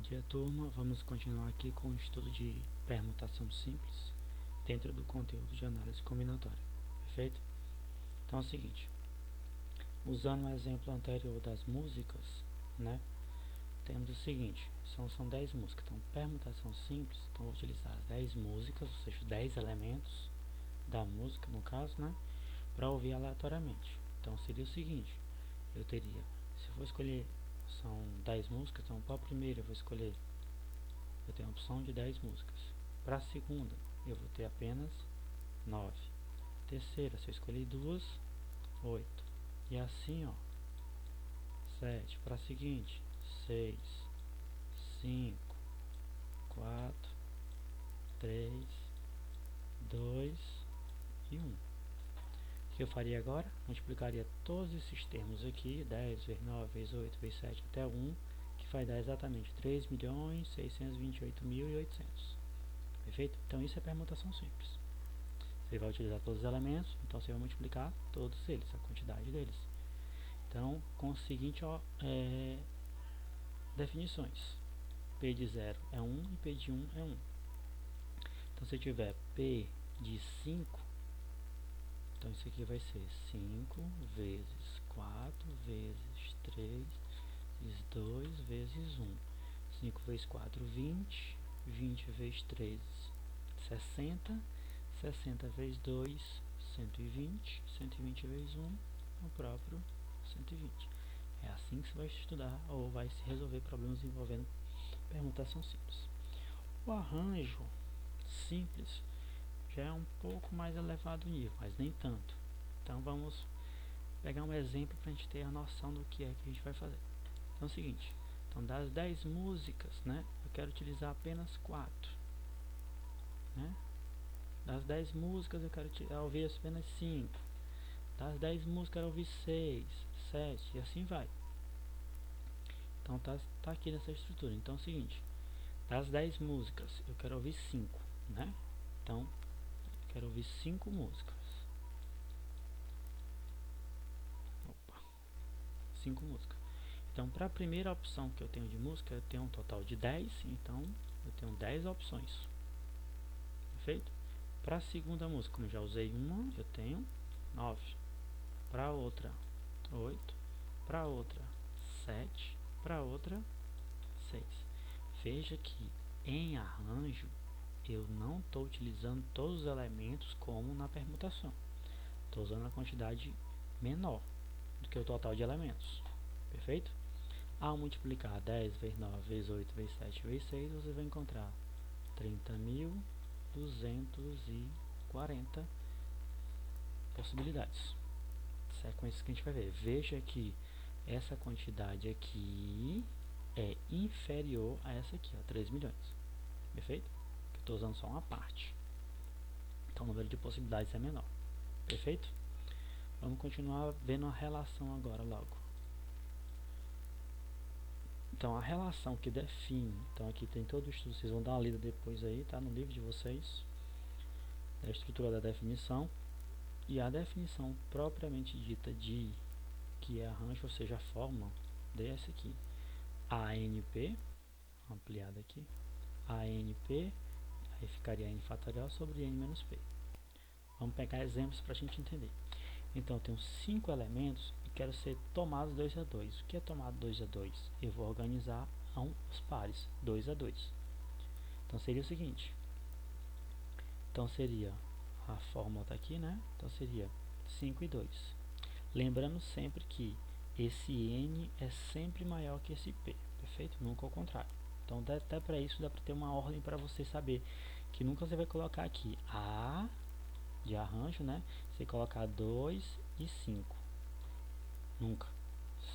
dia, turma. Vamos continuar aqui com o estudo de permutação simples dentro do conteúdo de análise combinatória, perfeito? Então é o seguinte, usando o exemplo anterior das músicas, né, temos o seguinte, são 10 músicas. Então, permutação simples, então vou utilizar 10 músicas, ou seja, 10 elementos da música, no caso, né, para ouvir aleatoriamente. Então seria o seguinte, eu teria, se eu for escolher, são 10 músicas, então para a primeira eu vou escolher, eu tenho a opção de 10 músicas. Para a segunda, eu vou ter apenas 9. Terceira, se eu escolher duas, 8. E assim, ó, 7. Para a seguinte, 6, 5, 4, 3, 2 e 1. O que eu faria agora? Multiplicaria todos esses termos aqui, 10 vezes 9 vezes 8 vezes 7 até 1, que vai dar exatamente 3.628.800. Perfeito? Então isso é permutação simples. Você vai utilizar todos os elementos, então você vai multiplicar todos eles, a quantidade deles. Então, com o seguinte, ó, definições. P de 0 é 1 e P de 1 é 1. Então, se eu tiver P de 5, então isso aqui vai ser 5 vezes 4 vezes 3 vezes 2 vezes 1. 5 vezes 4, 20. 20 vezes 3, 60. 60 vezes 2, 120. 120 vezes 1, o próprio 120. É assim que você vai estudar ou vai se resolver problemas envolvendo permutação simples. O arranjo simples já é um pouco mais elevado o nível, mas nem tanto. Então vamos pegar um exemplo para a gente ter a noção do que é que a gente vai fazer. Então é o seguinte, então das 10 músicas, né, eu quero utilizar apenas 4, né? Das 10 músicas eu quero ouvir apenas 5. Das 10 músicas eu quero ouvir 6, 7 e assim vai. Então tá aqui nessa estrutura. Então é o seguinte, das 10 músicas eu quero ouvir 5, né? Então eu quero ouvir 5 músicas. Opa, 5 músicas. Então para a primeira opção que eu tenho de música, eu tenho um total de 10, então eu tenho 10 opções. Perfeito? Para a segunda música, como já usei uma, eu tenho 9. Para outra, 8. Para outra, 7. Para outra, 6. Veja que em arranjo eu não estou utilizando todos os elementos como na permutação. Estou usando a quantidade menor do que o total de elementos. Perfeito? Ao multiplicar 10 vezes 9 vezes 8 vezes 7 vezes 6, você vai encontrar 30.240 possibilidades. Sequências que a gente vai ver. Veja que essa quantidade aqui é inferior a essa aqui, ó, 3 milhões. Perfeito? Eu estou usando só uma parte. Então o número de possibilidades é menor. Perfeito? Vamos continuar vendo a relação agora logo. Então a relação que define, então aqui tem todo o estudo, vocês vão dar uma lida depois aí, tá? No livro de vocês. A estrutura da definição e a definição propriamente dita de que é arranjo, ou seja, a fórmula dessa aqui. ANP, ampliada aqui, ANP, aí ficaria N fatorial sobre N menos P. Vamos pegar exemplos para a gente entender. Então, eu tenho 5 elementos e quero ser tomados 2 a 2. O que é tomado 2 a 2? Eu vou organizar os pares, 2 a 2. Então, seria o seguinte. Então, seria, a fórmula está aqui, né? Então, seria 5 e 2. Lembrando sempre que esse N é sempre maior que esse P, perfeito? Nunca ao contrário. Então, até para isso, dá para ter uma ordem para você saber que nunca você vai colocar aqui A de arranjo, né? Você colocar 2 e 5. Nunca.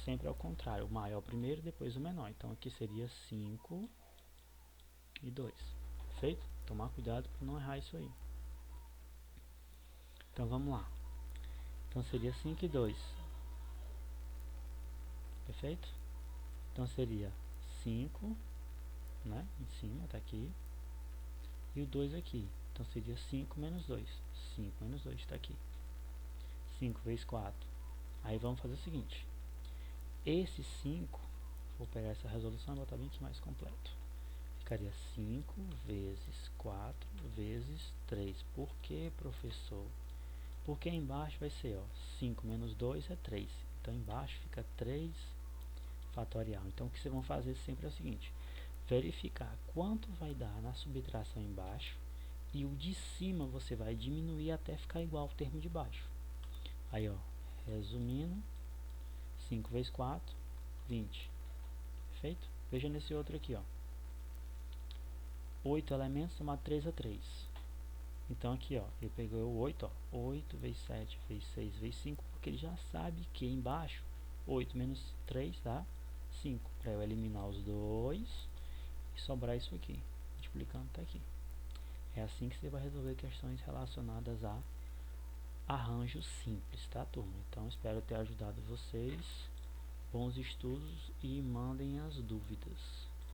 Sempre ao contrário. O maior primeiro, depois o menor. Então, aqui seria 5 e 2. Perfeito? Tomar cuidado para não errar isso aí. Então, vamos lá. Então, seria 5 e 2. Perfeito? Então, seria 5, né? Em cima, tá aqui. E o 2 aqui. Então, seria 5 menos 2. 5 menos 2 está aqui. 5 vezes 4. Aí, vamos fazer o seguinte. Esse 5 vou pegar essa resolução e botar bem aqui mais completo. Ficaria 5 vezes 4 vezes 3. Por que, professor? Porque embaixo vai ser, ó, 5 menos 2 é 3. Então embaixo fica 3 fatorial. Então o que vocês vão fazer sempre é o seguinte: verificar quanto vai dar na subtração embaixo, e o de cima você vai diminuir até ficar igual ao termo de baixo. Aí, ó, resumindo, 5 vezes 4, 20. Perfeito? Veja nesse outro aqui, ó. 8 elementos somado 3 a 3. Então aqui, ó, ele pegou o 8, ó, 8 vezes 7 vezes 6 vezes 5, porque ele já sabe que embaixo 8 menos 3 dá 5. Para eu eliminar os dois e sobrar isso aqui, multiplicando até aqui. É assim que você vai resolver questões relacionadas a arranjo simples, tá, turma? Então espero ter ajudado vocês. Bons estudos e mandem as dúvidas.